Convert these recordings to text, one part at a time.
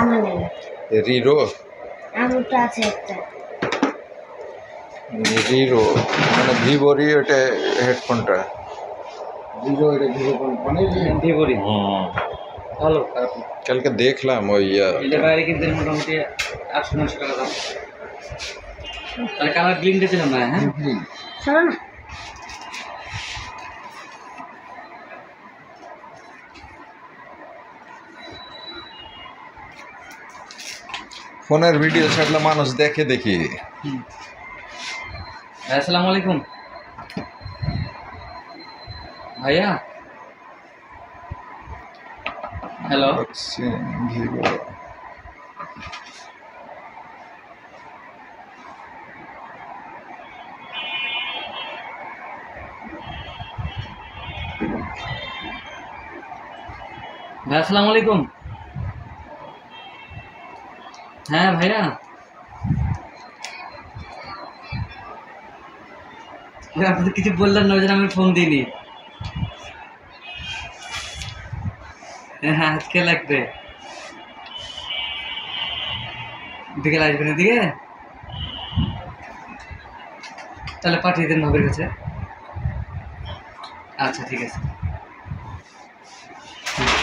আমার নেই রিরো আমটা আছে একটা রিরো মানে ভিভোরই ওটা হেডফোনটা ভিভো এটা ভিভো কোম্পানি ভিভোরই ভালো কালকে দেখলাম ওই এটা বাইরে কিনতে মোটামুটি 800-900 টাকা দাম তাহলে কালার গ্লিন দিয়েছিলাম না হ্যাঁ শোনো না ফোনের ভিডিও ছাড়লে মানুষ দেখে দেখি। আসসালামু আলাইকুম ভাইয়া হ্যালো ভিভো ভাই আসসালামু আলাইকুম হ্যাঁ ভাইয়া আপনি তো কিছু বললেন না ওই জন্য আমি ফোন দিইনি হ্যাঁ আজকে লাগবে বিকেল আসবেন এদিকে তাহলে পাঠিয়ে দেন ভাবের কাছে আচ্ছা ঠিক আছে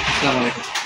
আসসালামু আলাইকুম